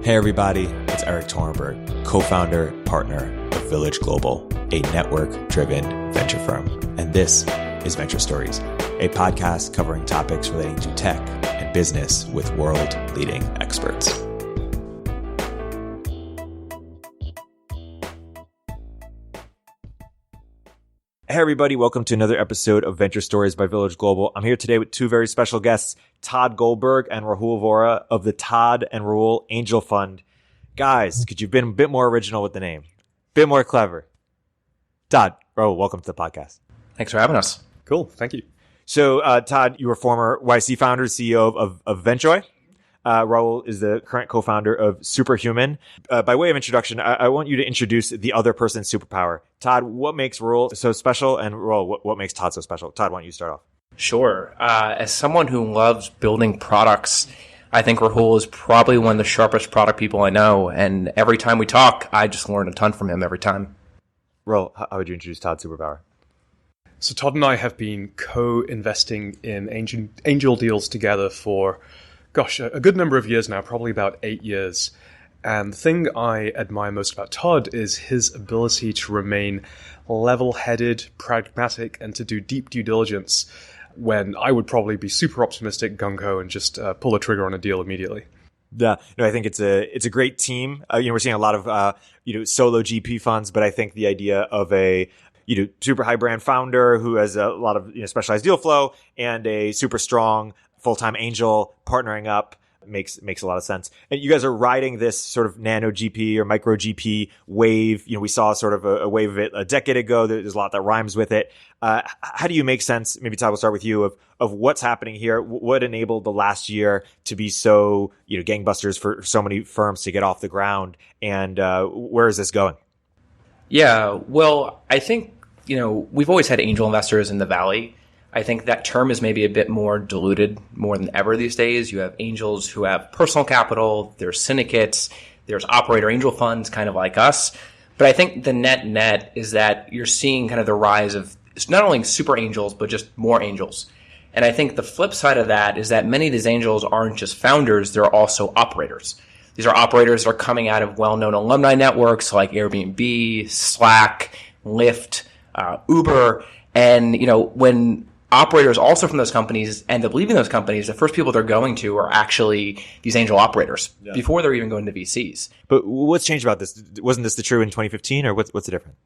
Hey everybody, it's Erik, co-founder, partner of Village Global, a network-driven venture firm. And this is Venture Stories, a podcast covering topics relating to tech and business with world-leading experts. Hey everybody, welcome to another episode of Venture Stories by Village Global. I'm here today with two very special guests, Todd Goldberg and Rahul Vohra of the Todd and Rahul Angel Fund. Guys, could you have been a bit more original with the name? A bit more clever. Todd, Rahul, welcome to the podcast. Thanks for having us. Cool, thank you. So, Todd, you were former YC founder, CEO of Venjoy. Rahul is the current co-founder of Superhuman. By way of introduction, I want you to introduce the other person's superpower. Todd, what makes Rahul so special? And Rahul, what makes Todd so special? Todd, why don't you start off? Sure. As someone who loves building products, I think Rahul is probably one of the sharpest product people I know. And every time we talk, I just learn a ton from him every time. Rahul, how would you introduce Todd's superpower? So Todd and I have been co-investing in angel deals together for a good number of years now, probably about 8 years. And the thing I admire most about Todd is his ability to remain level-headed, pragmatic, and to do deep due diligence when I would probably be super optimistic, gung-ho, and just pull the trigger on a deal immediately. Yeah, no, I think it's a great team. We're seeing a lot of solo GP funds, but I think the idea of a super high brand founder who has a lot of specialized deal flow and a super strong full-time angel partnering up makes a lot of sense. And you guys are riding this sort of nano GP or micro GP wave. We saw sort of a wave of it a decade ago. There's a lot that rhymes with it. How do you make sense? Maybe Todd, we'll start with you of what's happening here. What enabled the last year to be so gangbusters for so many firms to get off the ground? And where is this going? Yeah, well, I think we've always had angel investors in the Valley. I think that term is maybe a bit more diluted more than ever these days. You have angels who have personal capital, there's syndicates, there's operator angel funds kind of like us. But I think the net is that you're seeing kind of the rise of not only super angels, but just more angels. And I think the flip side of that is that many of these angels aren't just founders, they're also operators. These are operators that are coming out of well-known alumni networks like Airbnb, Slack, Lyft, Uber. And, when operators also from those companies end up leaving those companies, the first people they're going to are actually these angel operators before they're even going to VCs. But what's changed about this? Wasn't this the true in 2015 or what's the difference?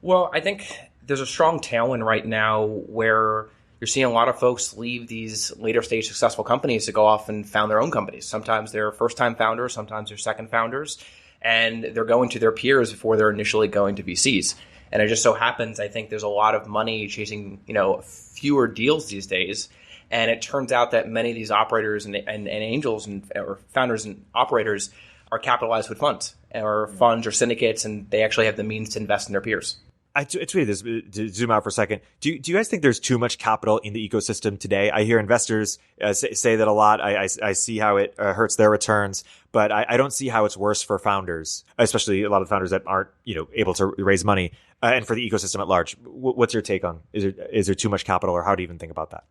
Well, I think there's a strong tailwind right now where you're seeing a lot of folks leave these later stage successful companies to go off and found their own companies. Sometimes they're first time founders, sometimes they're second founders, and they're going to their peers before they're initially going to VCs. And it just so happens, I think there's a lot of money chasing, fewer deals these days. And it turns out that many of these operators and angels or founders and operators are capitalized with funds or syndicates, and they actually have the means to invest in their peers. I tweeted this to zoom out for a second. Do you guys think there's too much capital in the ecosystem today? I hear investors say that a lot. I see how it hurts their returns, but I don't see how it's worse for founders, especially a lot of founders that aren't able to raise money, and for the ecosystem at large. What's your take on is there too much capital, or how do you even think about that?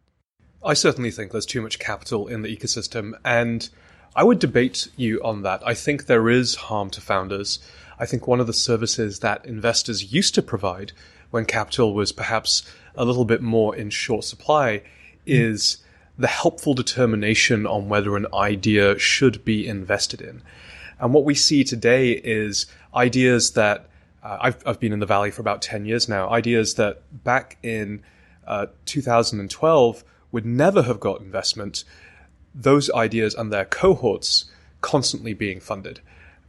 I certainly think there's too much capital in the ecosystem, and I would debate you on that. I think there is harm to founders. I think one of the services that investors used to provide when capital was perhaps a little bit more in short supply is the helpful determination on whether an idea should be invested in. And what we see today is ideas that I've been in the Valley for about 10 years now, ideas that back in 2012 would never have got investment, those ideas and their cohorts constantly being funded.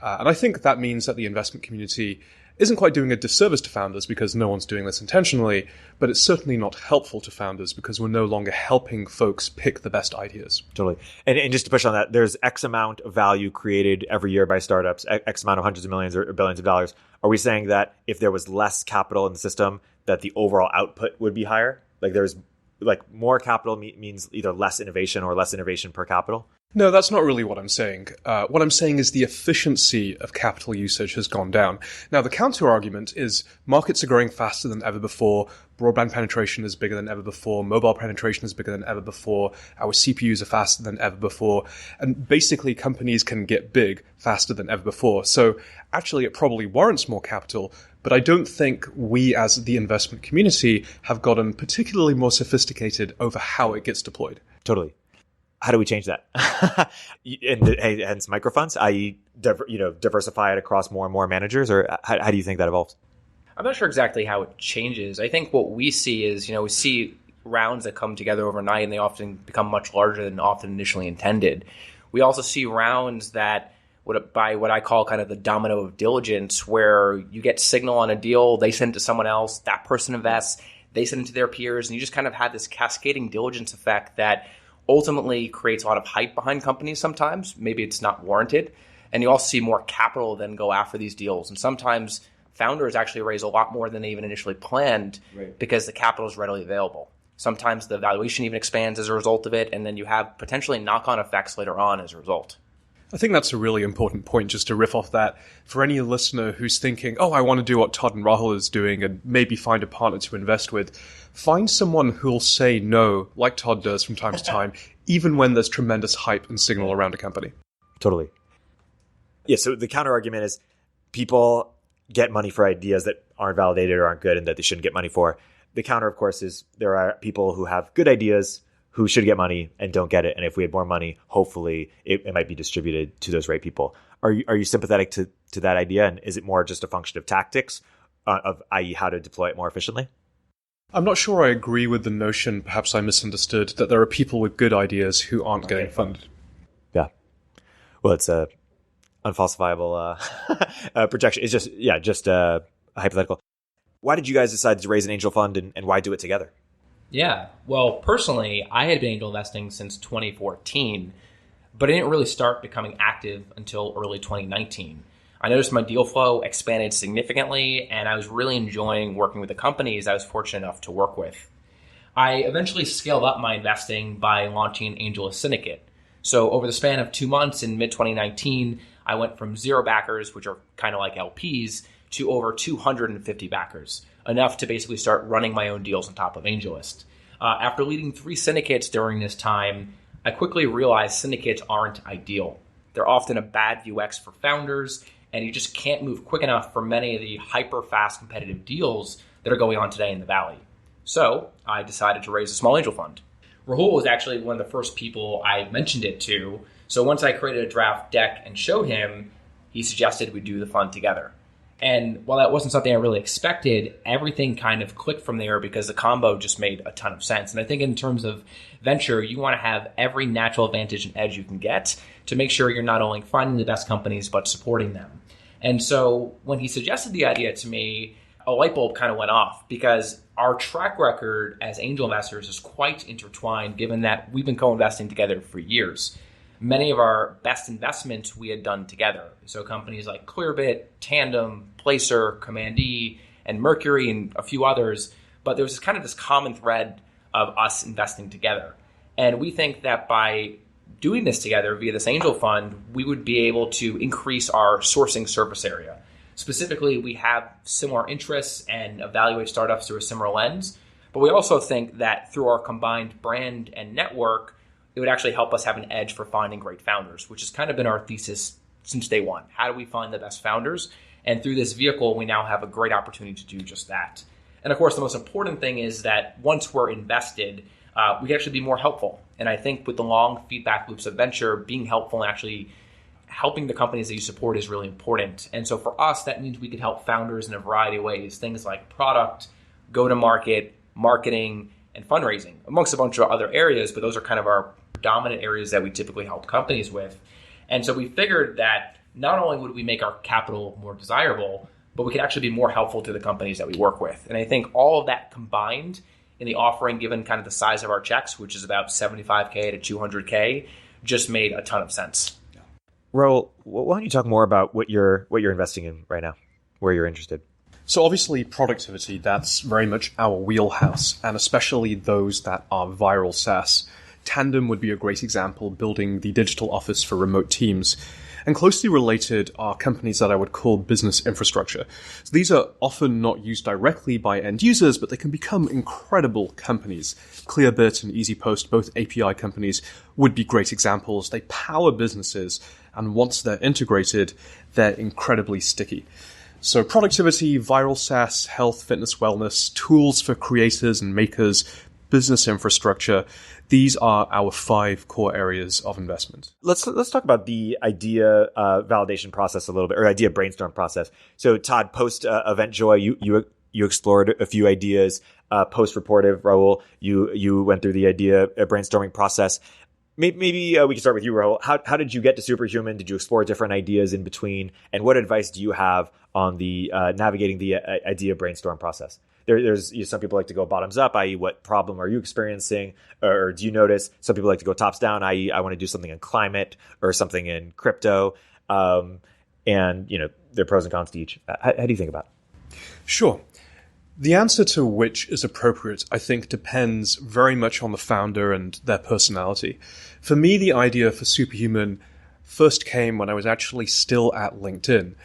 And I think that means that the investment community isn't quite doing a disservice to founders because no one's doing this intentionally, but it's certainly not helpful to founders because we're no longer helping folks pick the best ideas. Totally. And just to push on that, there's X amount of value created every year by startups, X amount of hundreds of millions or billions of dollars. Are we saying that if there was less capital in the system, that the overall output would be higher? Like more capital means either less innovation or less innovation per capital? No, that's not really what I'm saying. What I'm saying is the efficiency of capital usage has gone down. Now, the counter-argument is markets are growing faster than ever before, broadband penetration is bigger than ever before, mobile penetration is bigger than ever before, our CPUs are faster than ever before, and basically companies can get big faster than ever before. So actually it probably warrants more capital, but I don't think we as the investment community have gotten particularly more sophisticated over how it gets deployed. Totally. How do we change that? Hence microfunds, i.e., diversify it across more and more managers, or how do you think that evolves? I'm not sure exactly how it changes. I think what we see is, we see rounds that come together overnight, and they often become much larger than often initially intended. We also see rounds that, by what I call kind of the domino of diligence, where you get signal on a deal, they send it to someone else, that person invests, they send it to their peers, and you just kind of have this cascading diligence effect that ultimately creates a lot of hype behind companies sometimes. Maybe it's not warranted. And you also see more capital then go after these deals. And sometimes founders actually raise a lot more than they even initially planned, right, because the capital is readily available. Sometimes the valuation even expands as a result of it, and then you have potentially knock-on effects later on as a result. I think that's a really important point, just to riff off that. For any listener who's thinking, I want to do what Todd and Rahul is doing and maybe find a partner to invest with, find someone who'll say no, like Todd does from time to time, even when there's tremendous hype and signal around a company. Totally. Yeah, so the counter-argument is people get money for ideas that aren't validated or aren't good and that they shouldn't get money for. The counter, of course, is there are people who have good ideas who should get money and don't get it. And if we had more money, hopefully it might be distributed to those right people. Are you sympathetic to that idea? And is it more just a function of tactics, i.e. how to deploy it more efficiently? I'm not sure I agree with the notion, perhaps I misunderstood, that there are people with good ideas who aren't getting funded. Yeah. Well, it's a unfalsifiable projection. It's just hypothetical. Why did you guys decide to raise an angel fund and why do it together? Yeah, well, personally, I had been angel investing since 2014, but I didn't really start becoming active until early 2019. I noticed my deal flow expanded significantly, and I was really enjoying working with the companies I was fortunate enough to work with. I eventually scaled up my investing by launching an Angel Syndicate. So over the span of 2 months in mid-2019, I went from 0 backers, which are kind of like LPs, to over 250 backers, enough to basically start running my own deals on top of AngelList. After leading 3 syndicates during this time, I quickly realized syndicates aren't ideal. They're often a bad UX for founders, and you just can't move quick enough for many of the hyper-fast competitive deals that are going on today in the Valley. So I decided to raise a small angel fund. Rahul was actually one of the first people I mentioned it to. So once I created a draft deck and showed him, he suggested we do the fund together. And while that wasn't something I really expected, everything kind of clicked from there because the combo just made a ton of sense. And I think in terms of venture, you want to have every natural advantage and edge you can get to make sure you're not only finding the best companies, but supporting them. And so when he suggested the idea to me, a light bulb kind of went off because our track record as angel investors is quite intertwined, given that we've been co-investing together for years. Many of our best investments we had done together. So companies like Clearbit, Tandem, Placer, Command-E, and Mercury, and a few others. But there was this common thread of us investing together. And we think that by doing this together via this angel fund, we would be able to increase our sourcing surface area. Specifically, we have similar interests and evaluate startups through a similar lens. But we also think that through our combined brand and network, it would actually help us have an edge for finding great founders, which has kind of been our thesis since day one. How do we find the best founders? And through this vehicle, we now have a great opportunity to do just that. And of course, the most important thing is that once we're invested, we can actually be more helpful. And I think with the long feedback loops of venture, being helpful and actually helping the companies that you support is really important. And so for us, that means we could help founders in a variety of ways, things like product, go-to-market, marketing, and fundraising, amongst a bunch of other areas, but those are kind of our predominant areas that we typically help companies with. And so we figured that not only would we make our capital more desirable, but we could actually be more helpful to the companies that we work with. And I think all of that combined in the offering, given kind of the size of our checks, which is about $75K to $200K, just made a ton of sense. Rahul, why don't you talk more about what you're investing in right now, where you're interested? So obviously productivity, that's very much our wheelhouse, and especially those that are viral SaaS. Tandem would be a great example, building the digital office for remote teams. And closely related are companies that I would call business infrastructure. So these are often not used directly by end users, but they can become incredible companies. Clearbit and EasyPost, both API companies, would be great examples. They power businesses, and once they're integrated, they're incredibly sticky. So productivity, viral SaaS, health, fitness, wellness, tools for creators and makers, business infrastructure. These are our 5 core areas of investment. Let's talk about the idea validation process a little bit, or idea brainstorm process. So Todd, post Event Joy, you explored a few ideas. Post Reportive, Rahul, you went through the idea brainstorming process. Maybe we can start with you, Rahul. How did you get to Superhuman? Did you explore different ideas in between? And what advice do you have on the navigating the idea brainstorm process? There's some people like to go bottoms up, i.e. what problem are you experiencing? Or do you notice some people like to go tops down, i.e. I want to do something in climate or something in crypto. And, there are pros and cons to each. How do you think about it? Sure. The answer to which is appropriate, I think, depends very much on the founder and their personality. For me, the idea for Superhuman first came when I was actually still at LinkedIn.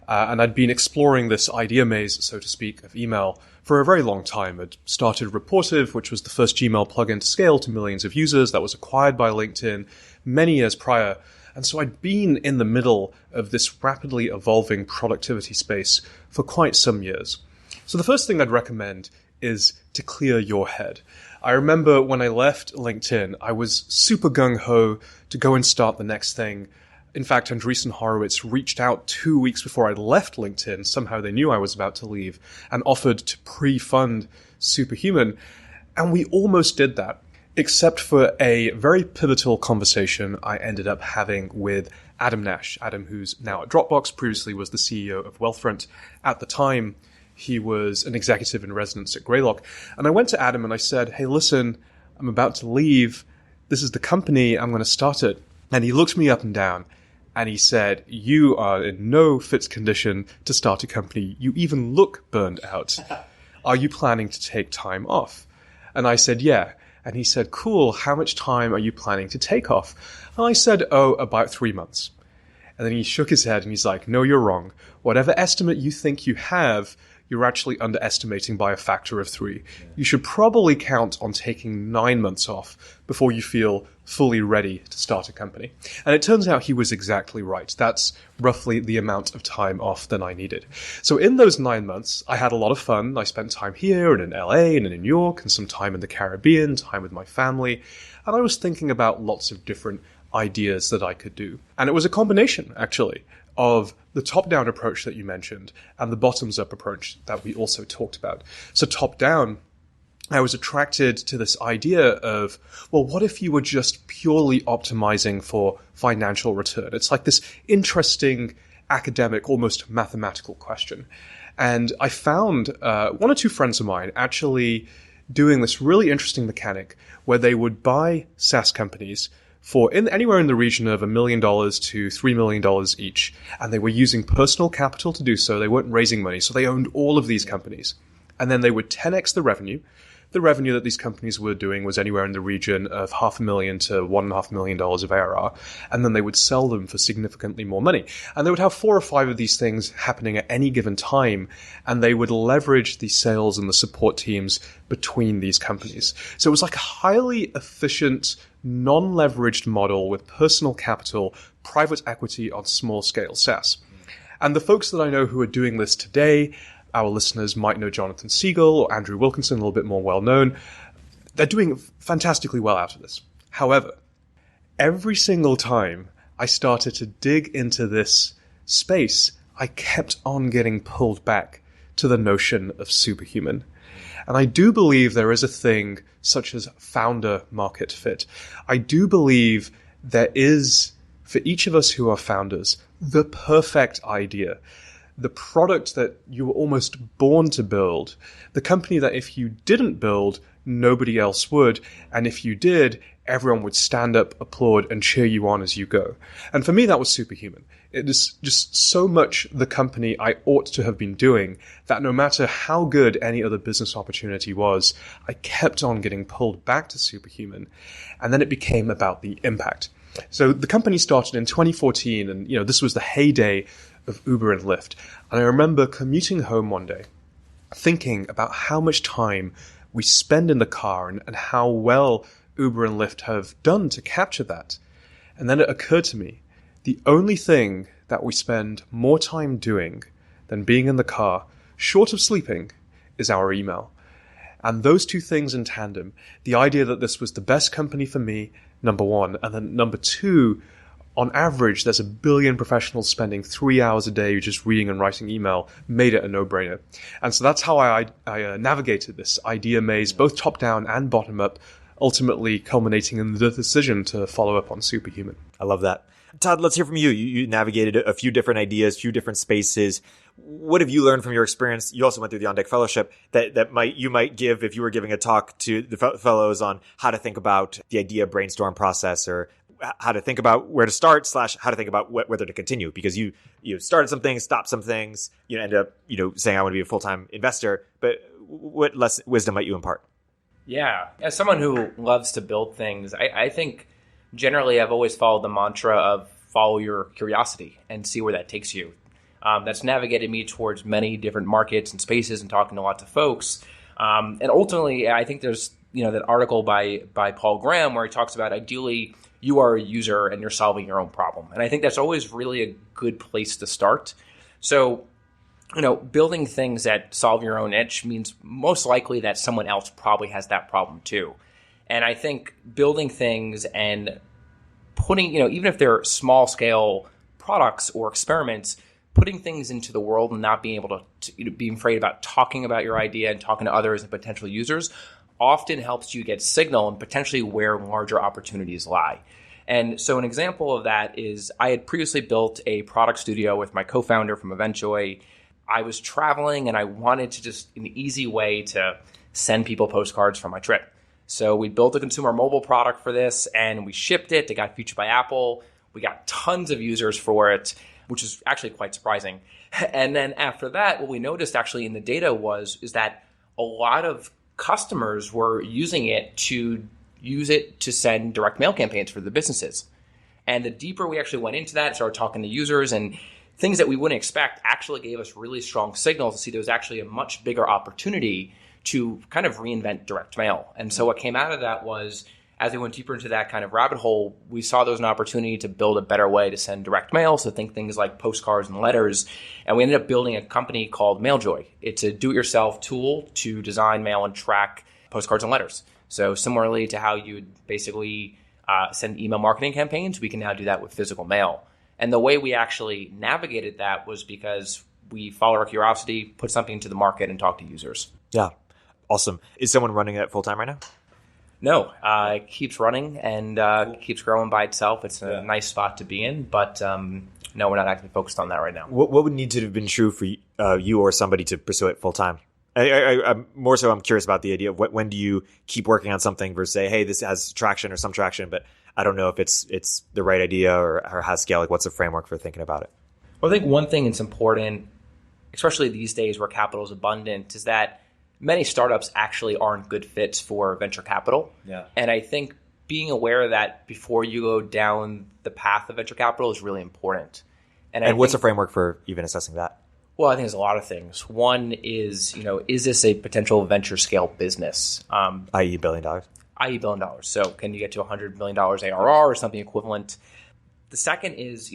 And I'd been exploring this idea maze, so to speak, of email for a very long time. I'd started Reportive, which was the first Gmail plugin to scale to millions of users. That was acquired by LinkedIn many years prior. And so I'd been in the middle of this rapidly evolving productivity space for quite some years. So the first thing I'd recommend is to clear your head. I remember when I left LinkedIn, I was super gung-ho to go and start the next thing. In fact, Andreessen Horowitz reached out 2 weeks before I left LinkedIn. Somehow they knew I was about to leave and offered to pre-fund Superhuman. And we almost did that, except for a very pivotal conversation I ended up having with Adam Nash. Adam, who's now at Dropbox, previously was the CEO of Wealthfront. At the time, he was an executive in residence at Greylock. And I went to Adam and I said, hey, listen, I'm about to leave. This is the company. I'm going to start it. And he looked me up and down. And he said, you are in no fit condition to start a company. You even look burned out. Are you planning to take time off? And I said, yeah. And he said, cool. How much time are you planning to take off? And I said, about 3 months. And then he shook his head and he's like, no, you're wrong. Whatever estimate you think you have, you're actually underestimating by a factor of 3. You should probably count on taking 9 months off before you feel fully ready to start a company. And it turns out he was exactly right. That's roughly the amount of time off that I needed. So in those 9 months, I had a lot of fun. I spent time here and in LA and in New York and some time in the Caribbean, time with my family. And I was thinking about lots of different ideas that I could do. And it was a combination, actually, of the top-down approach that you mentioned and the bottoms-up approach that we also talked about. So top-down, I was attracted to this idea of, well, what if you were just purely optimizing for financial return? It's like this interesting academic, almost mathematical question. And I found 1 or 2 friends of mine actually doing this really interesting mechanic where they would buy SaaS companies for anywhere in the region of $1 million to $3 million each. And they were using personal capital to do so. They weren't raising money. So they owned all of these companies. And then they would 10x the revenue. The revenue that these companies were doing was anywhere in the region of $500,000 to $1.5 million of ARR. And then they would sell them for significantly more money. And they would have 4 or 5 of these things happening at any given time. And they would leverage the sales and the support teams between these companies. So it was like a highly efficient, non-leveraged model with personal capital, private equity on small scale SaaS. And the folks that I know who are doing this today, our listeners might know Jonathan Siegel or Andrew Wilkinson, a little bit more well known. They're doing fantastically well out of this. However, every single time I started to dig into this space, I kept on getting pulled back to the notion of superhuman. And I do believe there is a thing such as founder market fit. I do believe there is, for each of us who are founders, the perfect idea. The product that you were almost born to build. The company that if you didn't build, nobody else would. And if you did, everyone would stand up, applaud, and cheer you on as you go. And for me, that was Superhuman. It is just so much the company I ought to have been doing that no matter how good any other business opportunity was, I kept on getting pulled back to Superhuman. And then it became about the impact. So the company started in 2014, and this was the heyday of Uber and Lyft. And I remember commuting home one day, thinking about how much time we spend in the car and how well Uber and Lyft have done to capture that. And then it occurred to me, the only thing that we spend more time doing than being in the car, short of sleeping, is our email. And those two things in tandem, the idea that this was the best company for me, number one, and then number two, on average, there's 1 billion professionals spending 3 hours a day just reading and writing email, made it a no-brainer. And so that's how I navigated this idea maze, both top-down and bottom-up, ultimately culminating in the decision to follow up on Superhuman. I love that. Todd, let's hear from you. You navigated a few different ideas, a few different spaces. What have you learned from your experience? You also went through the On Deck Fellowship that you might give if you were giving a talk to the fellows on how to think about the idea brainstorm process, or how to think about where to start / how to think about whether to continue, because you started some things, stopped some things, end up saying I want to be a full-time investor. But what wisdom might you impart? Yeah, as someone who loves to build things, I think generally I've always followed the mantra of follow your curiosity and see where that takes you. That's navigated me towards many different markets and spaces and talking to lots of folks. And ultimately, I think there's that article by Paul Graham where he talks about ideally you are a user and you're solving your own problem. And I think that's always really a good place to start. So, building things that solve your own niche means most likely that someone else probably has that problem too. And I think building things and putting, even if they're small scale products or experiments, putting things into the world and not being able to be afraid about talking about your idea and talking to others and potential users often helps you get signal and potentially where larger opportunities lie. And so an example of that is I had previously built a product studio with my co-founder from Eventjoy. I was traveling and I wanted to just an easy way to send people postcards from my trip. So we built a consumer mobile product for this and we shipped it. It got featured by Apple. We got tons of users for it, which is actually quite surprising. And then after that, what we noticed actually in the data is that a lot of customers were using it to send direct mail campaigns for the businesses. And the deeper we actually went into that, started talking to users and things that we wouldn't expect actually gave us really strong signals to see there was actually a much bigger opportunity to kind of reinvent direct mail. And so what came out of that was, as we went deeper into that kind of rabbit hole, we saw there was an opportunity to build a better way to send direct mail. So think things like postcards and letters. And we ended up building a company called Mailjoy. It's a do-it-yourself tool to design, mail, and track postcards and letters. So similarly to how you would basically send email marketing campaigns, we can now do that with physical mail. And the way we actually navigated that was because we followed our curiosity, put something into the market, and talked to users. Yeah. Awesome. Is someone running it full-time right now? No, it keeps running and keeps growing by itself. It's a nice spot to be in, but no, we're not actively focused on that right now. What would need to have been true for you or somebody to pursue it full-time? I'm curious about the idea of when do you keep working on something versus say, hey, this has traction or some traction, but I don't know if it's the right idea or has scale. Like, what's the framework for thinking about it? Well, I think one thing that's important, especially these days where capital is abundant, is that many startups actually aren't good fits for venture capital. Yeah. And I think being aware of that before you go down the path of venture capital is really important. And what's the framework for even assessing that? Well, I think there's a lot of things. One is, is this a potential venture scale business? i.e. $1 billion? i.e. $1 billion. So can you get to $100 million ARR or something equivalent? The second is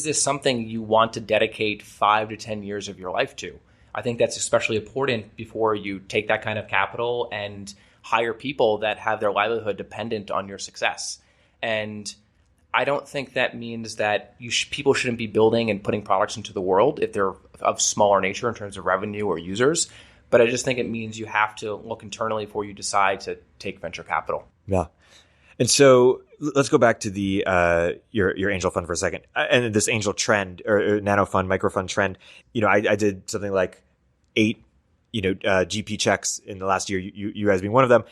this something you want to dedicate 5 to 10 years of your life to? I think that's especially important before you take that kind of capital and hire people that have their livelihood dependent on your success. And I don't think that means that people shouldn't be building and putting products into the world if they're of smaller nature in terms of revenue or users. But I just think it means you have to look internally before you decide to take venture capital. Yeah. And so let's go back to the your angel fund for a second, and this angel trend or nano fund, micro fund trend. I did something like 8 GP checks in the last year. You guys being one of them.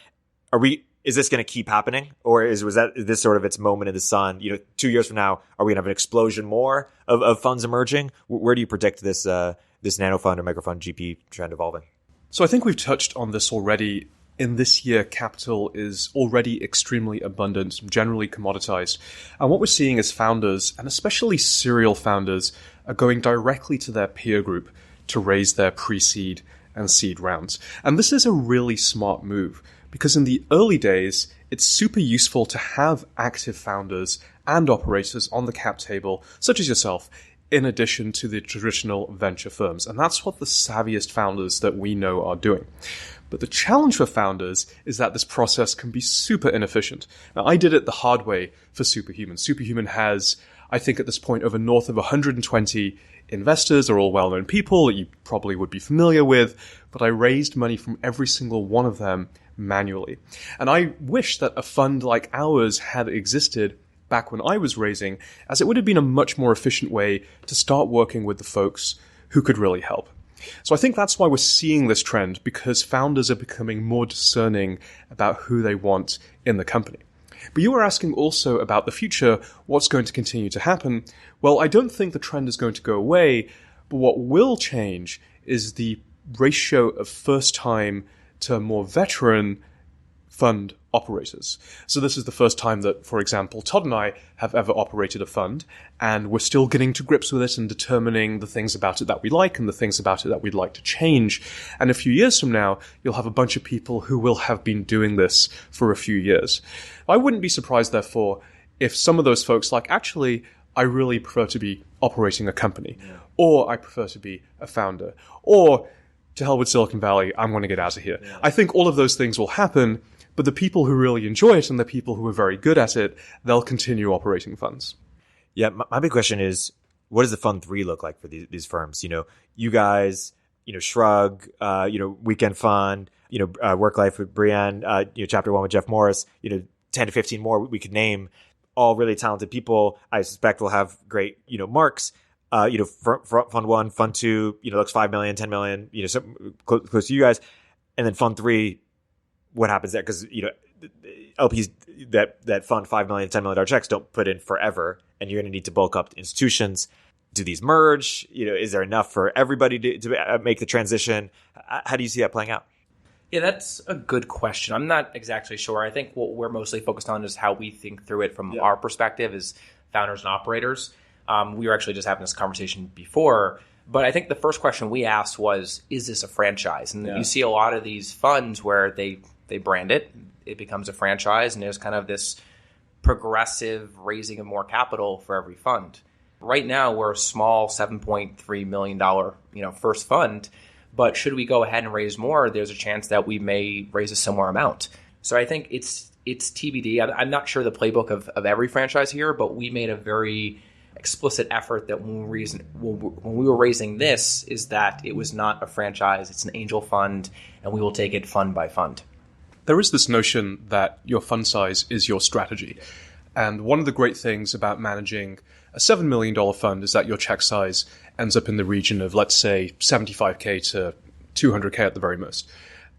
Are we is this going to keep happening, or is this sort of its moment in the sun? 2 years from now, are we going to have an explosion more of funds emerging? Where do you predict this nano fund or microfund GP trend evolving? So I think we've touched on this already. In this year, capital is already extremely abundant, generally commoditized. And what we're seeing is founders, and especially serial founders, are going directly to their peer group to raise their pre-seed and seed rounds. And this is a really smart move, because in the early days, it's super useful to have active founders and operators on the cap table, such as yourself, in addition to the traditional venture firms. And that's what the savviest founders that we know are doing. But the challenge for founders is that this process can be super inefficient. Now, I did it the hard way for Superhuman. Superhuman has, I think at this point, over north of 120 investors. Are all well-known people that you probably would be familiar with, but I raised money from every single one of them manually. And I wish that a fund like ours had existed back when I was raising, as it would have been a much more efficient way to start working with the folks who could really help. So I think that's why we're seeing this trend, because founders are becoming more discerning about who they want in the company. But you were asking also about the future, what's going to continue to happen. Well, I don't think the trend is going to go away, but what will change is the ratio of first-time to more veteran fund operators. So this is the first time that, for example, Todd and I have ever operated a fund, and we're still getting to grips with it and determining the things about it that we like and the things about it that we'd like to change. And a few years from now, you'll have a bunch of people who will have been doing this for a few years. I wouldn't be surprised, therefore, if some of those folks actually, I really prefer to be operating a company, or I prefer to be a founder, or to hell with Silicon Valley, I'm going to get out of here. Yeah. I think all of those things will happen, but the people who really enjoy it and the people who are very good at it, they'll continue operating funds. Yeah, my big question is, what does the Fund 3 look like for these firms? You guys, Shrug, Weekend Fund, Work Life with Brienne, Chapter 1 with Jeff Morris, 10 to 15 more we could name, all really talented people. I suspect will have great, marks. Fund 1, Fund 2, looks 5 million, 10 million, close to you guys. And then Fund 3, what happens there? Because, LPs that fund $5 million, $10 million checks don't put in forever, and you're going to need to bulk up institutions. Do these merge? Is there enough for everybody to make the transition? How do you see that playing out? Yeah, that's a good question. I'm not exactly sure. I think what we're mostly focused on is how we think through it from our perspective as founders and operators. We were actually just having this conversation before, but I think the first question we asked was, is this a franchise? And you see a lot of these funds where they brand it, it becomes a franchise, and there's kind of this progressive raising of more capital for every fund. Right now, we're a small $7.3 million, first fund, but should we go ahead and raise more, there's a chance that we may raise a similar amount. So I think it's TBD. I'm not sure the playbook of every franchise here, but we made a very explicit effort that when we were raising this, is that it was not a franchise, it's an angel fund, and we will take it fund by fund. There is this notion that your fund size is your strategy. And one of the great things about managing a $7 million fund is that your check size ends up in the region of, let's say, $75K to $200K at the very most.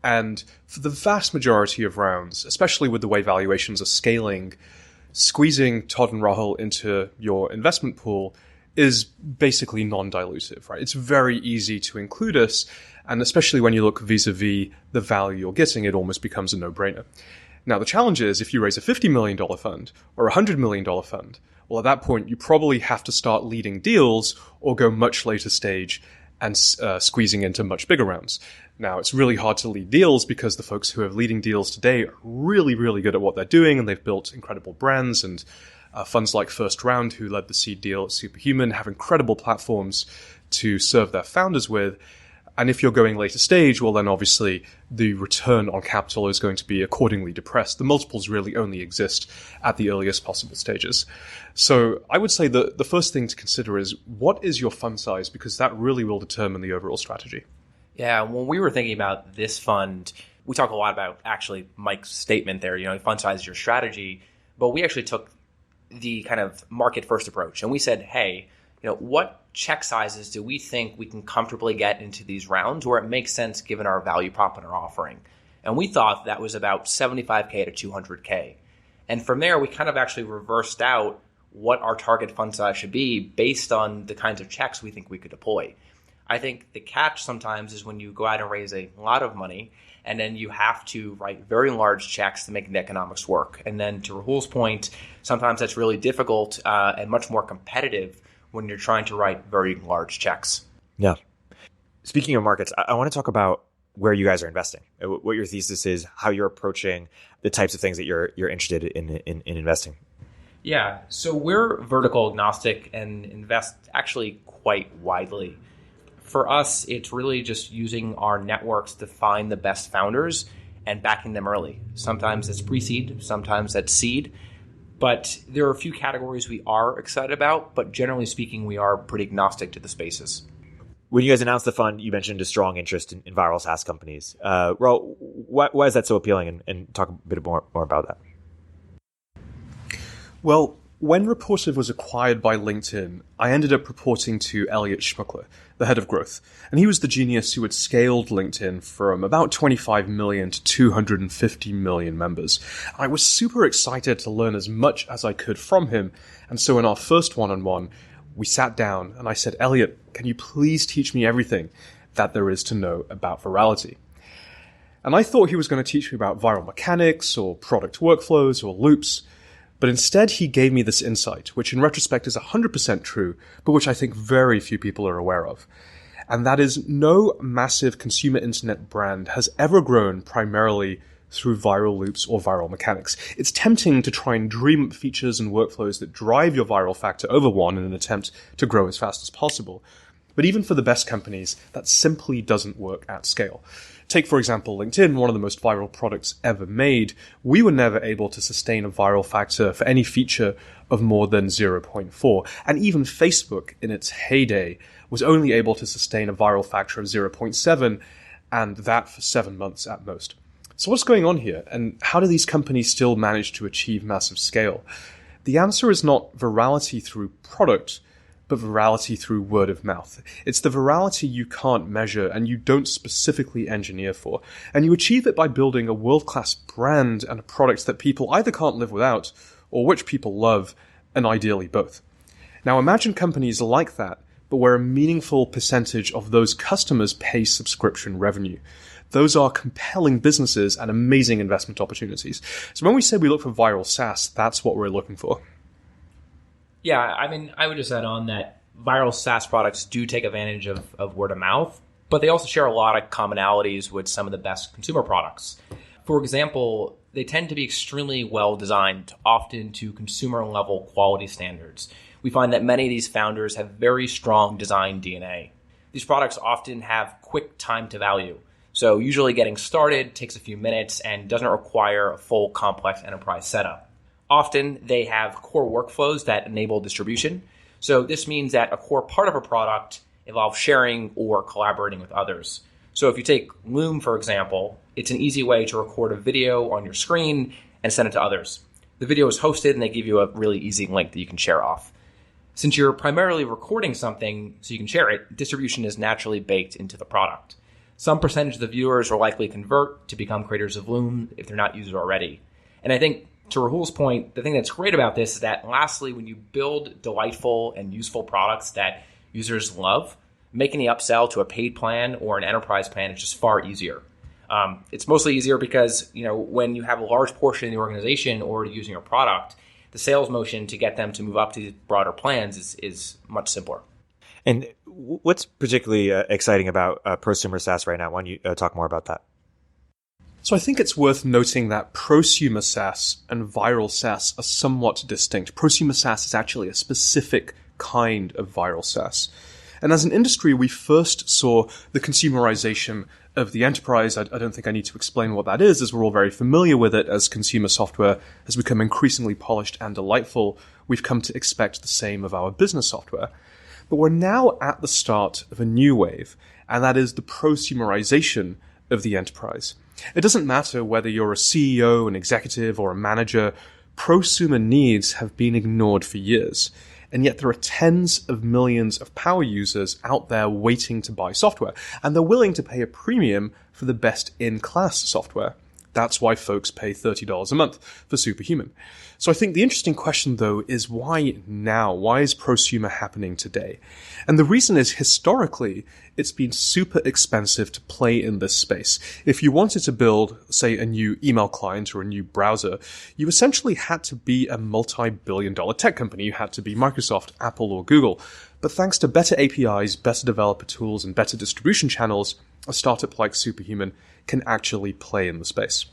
And for the vast majority of rounds, especially with the way valuations are scaling, squeezing Todd and Rahul into your investment pool is basically non-dilutive, right? It's very easy to include us, and especially when you look vis-a-vis the value you're getting, it almost becomes a no-brainer. Now, the challenge is if you raise a $50 million fund or a $100 million fund, well, at that point, you probably have to start leading deals or go much later stage and squeezing into much bigger rounds. Now, it's really hard to lead deals because the folks who have leading deals today are really, really good at what they're doing, and they've built incredible brands. And funds like First Round, who led the seed deal at Superhuman, have incredible platforms to serve their founders with. And if you're going later stage, well, then obviously the return on capital is going to be accordingly depressed. The multiples really only exist at the earliest possible stages. So I would say that the first thing to consider is, what is your fund size? Because that really will determine the overall strategy. Yeah, when we were thinking about this fund, we talk a lot about actually Mike's statement there, fund size is your strategy. But we actually took the kind of market first approach, and we said, hey, what check sizes do we think we can comfortably get into these rounds where it makes sense given our value prop and our offering? And we thought that was about 75K to 200K. And from there, we kind of actually reversed out what our target fund size should be based on the kinds of checks we think we could deploy. I think the catch sometimes is when you go out and raise a lot of money, and then you have to write very large checks to make the economics work. And then to Rahul's point, sometimes that's really difficult and much more competitive when you're trying to write very large checks. Yeah. Speaking of markets, I want to talk about where you guys are investing, what your thesis is, how you're approaching the types of things that you're interested in investing. Yeah, so we're vertical agnostic and invest actually quite widely. For us, it's really just using our networks to find the best founders and backing them early. Sometimes it's pre-seed, sometimes that's seed. But there are a few categories we are excited about, but generally speaking, we are pretty agnostic to the spaces. When you guys announced the fund, you mentioned a strong interest in viral SaaS companies. Rahul, why is that so appealing? And talk a bit more about that. Well, when Reportive was acquired by LinkedIn, I ended up reporting to Elliot Schmuckler, the head of growth. And he was the genius who had scaled LinkedIn from about 25 million to 250 million members. I was super excited to learn as much as I could from him. And so in our first one-on-one, we sat down and I said, Elliot, can you please teach me everything that there is to know about virality? And I thought he was going to teach me about viral mechanics or product workflows or loops. But instead, he gave me this insight, which in retrospect is 100% true, but which I think very few people are aware of. And that is no massive consumer internet brand has ever grown primarily through viral loops or viral mechanics. It's tempting to try and dream up features and workflows that drive your viral factor over one in an attempt to grow as fast as possible. But even for the best companies, that simply doesn't work at scale. Take, for example, LinkedIn, one of the most viral products ever made. We were never able to sustain a viral factor for any feature of more than 0.4. And even Facebook, in its heyday, was only able to sustain a viral factor of 0.7, and that for 7 months at most. So what's going on here? And how do these companies still manage to achieve massive scale? The answer is not virality through product, but virality through word of mouth. It's the virality you can't measure and you don't specifically engineer for. And you achieve it by building a world-class brand and a product that people either can't live without or which people love, and ideally both. Now imagine companies like that, but where a meaningful percentage of those customers pay subscription revenue. Those are compelling businesses and amazing investment opportunities. So when we say we look for viral SaaS, that's what we're looking for. Yeah, I mean, I would just add on that viral SaaS products do take advantage of word of mouth, but they also share a lot of commonalities with some of the best consumer products. For example, they tend to be extremely well designed, often to consumer level quality standards. We find that many of these founders have very strong design DNA. These products often have quick time to value. So usually getting started takes a few minutes and doesn't require a full complex enterprise setup. Often they have core workflows that enable distribution. So this means that a core part of a product involves sharing or collaborating with others. So if you take Loom, for example, it's an easy way to record a video on your screen and send it to others. The video is hosted and they give you a really easy link that you can share off. Since you're primarily recording something so you can share it, distribution is naturally baked into the product. Some percentage of the viewers will likely convert to become creators of Loom if they're not users already. And I think to Rahul's point, the thing that's great about this is that lastly, when you build delightful and useful products that users love, making the upsell to a paid plan or an enterprise plan is just far easier. It's mostly easier because, when you have a large portion of the organization already using your product, the sales motion to get them to move up to broader plans is much simpler. And what's particularly exciting about Prosumer SaaS right now? Why don't you talk more about that? So I think it's worth noting that prosumer SaaS and viral SaaS are somewhat distinct. Prosumer SaaS is actually a specific kind of viral SaaS. And as an industry, we first saw the consumerization of the enterprise. I don't think I need to explain what that is, as we're all very familiar with it. As consumer software has become increasingly polished and delightful, we've come to expect the same of our business software. But we're now at the start of a new wave, and that is the prosumerization of the enterprise. It doesn't matter whether you're a CEO, an executive, or a manager, prosumer needs have been ignored for years. and yet there are tens of millions of power users out there waiting to buy software, and they're willing to pay a premium for the best in-class software. That's why folks pay $30 a month for Superhuman. So I think the interesting question, though, is why now? Why is prosumer happening today? And the reason is, historically, it's been super expensive to play in this space. If you wanted to build, say, a new email client or a new browser, you essentially had to be a multi-billion-dollar tech company. You had to be Microsoft, Apple, or Google. But thanks to better APIs, better developer tools, and better distribution channels, a startup like Superhuman can actually play in the space.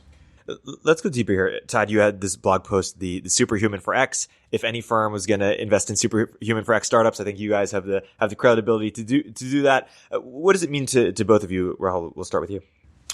Let's go deeper here. Todd, you had this blog post, the Superhuman for X. If any firm was going to invest in Superhuman for X startups, I think you guys have the credibility to do that. What does it mean to both of you? Rahul, we'll start with you.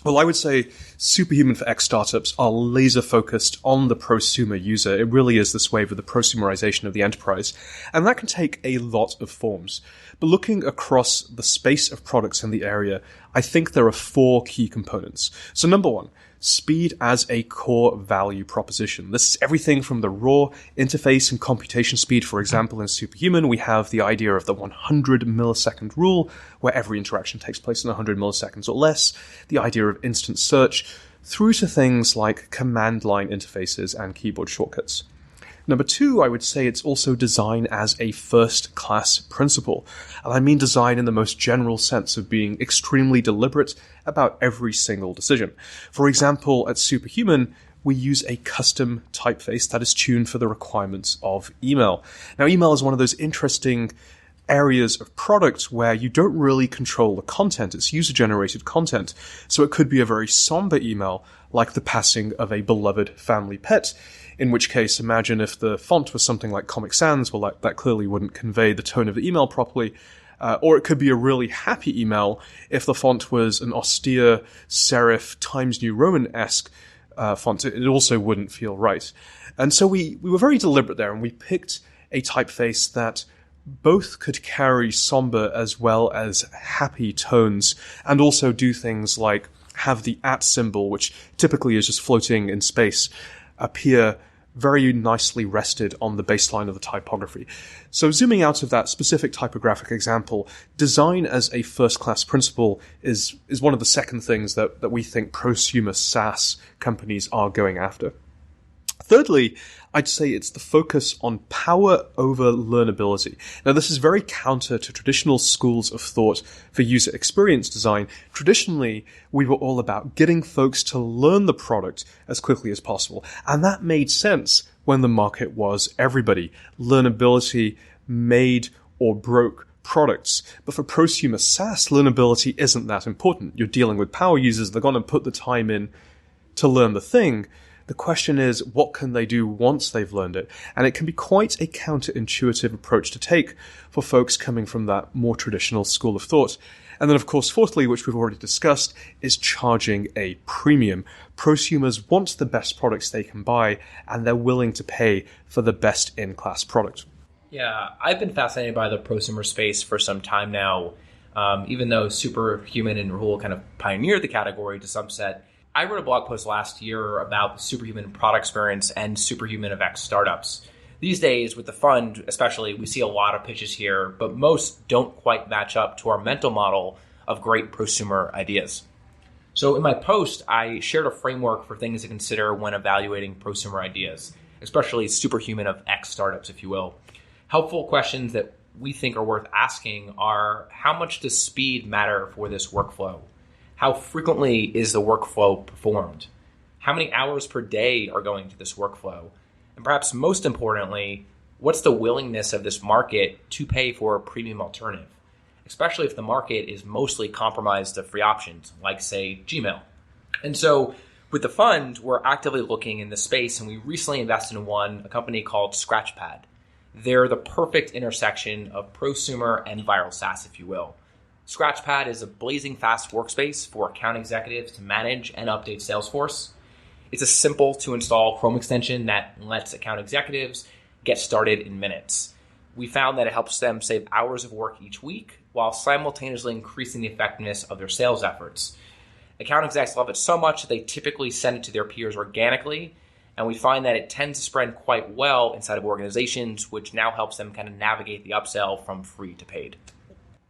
Well, I would say Superhuman for X startups are laser focused on the prosumer user. It really is this wave of the prosumerization of the enterprise. And that can take a lot of forms. But looking across the space of products in the area, I think there are 4 key components. So number 1, speed as a core value proposition. This is everything from the raw interface and computation speed. For example, in Superhuman, we have the idea of the 100 millisecond rule, where every interaction takes place in 100 milliseconds or less, the idea of instant search, through to things like command line interfaces and keyboard shortcuts. Number 2, I would say it's also design as a first-class principle. And I mean design in the most general sense of being extremely deliberate about every single decision. For example, at Superhuman, we use a custom typeface that is tuned for the requirements of email. Now, email is one of those interesting areas of product where you don't really control the content. It's user-generated content. So it could be a very somber email, like the passing of a beloved family pet, in which case, imagine if the font was something like Comic Sans, well, that clearly wouldn't convey the tone of the email properly. Or it could be a really happy email if the font was an austere serif Times New Roman-esque font. It also wouldn't feel right. And so we were very deliberate there, and we picked a typeface that both could carry somber as well as happy tones, and also do things like have the @ symbol, which typically is just floating in space, appear very nicely rested on the baseline of the typography. So zooming out of that specific typographic example, design as a first-class principle is one of the second things that we think prosumer SaaS companies are going after. Thirdly, I'd say it's the focus on power over learnability. Now, this is very counter to traditional schools of thought for user experience design. Traditionally, we were all about getting folks to learn the product as quickly as possible. And that made sense when the market was everybody. Learnability made or broke products. But for prosumer SaaS, learnability isn't that important. You're dealing with power users. They're going to put the time in to learn the thing. The question is, what can they do once they've learned it? And it can be quite a counterintuitive approach to take for folks coming from that more traditional school of thought. And then, of course, fourthly, which we've already discussed, is charging a premium. Prosumers want the best products they can buy, and they're willing to pay for the best in-class product. Yeah, I've been fascinated by the prosumer space for some time now. Even though Superhuman and Rahul kind of pioneered the category to some set, I wrote a blog post last year about the Superhuman product experience and Superhuman of X startups. These days, with the fund especially, we see a lot of pitches here, but most don't quite match up to our mental model of great prosumer ideas. So in my post, I shared a framework for things to consider when evaluating prosumer ideas, especially Superhuman of X startups, if you will. Helpful questions that we think are worth asking are, how much does speed matter for this workflow? How frequently is the workflow performed? How many hours per day are going to this workflow? And perhaps most importantly, what's the willingness of this market to pay for a premium alternative, especially if the market is mostly compromised to free options, like, say, Gmail. And so with the fund, we're actively looking in the space, and we recently invested in a company called Scratchpad. They're the perfect intersection of prosumer and viral SaaS, if you will. Scratchpad is a blazing fast workspace for account executives to manage and update Salesforce. It's a simple to install Chrome extension that lets account executives get started in minutes. We found that it helps them save hours of work each week while simultaneously increasing the effectiveness of their sales efforts. Account execs love it so much that they typically send it to their peers organically, And we find that it tends to spread quite well inside of organizations, which now helps them kind of navigate the upsell from free to paid.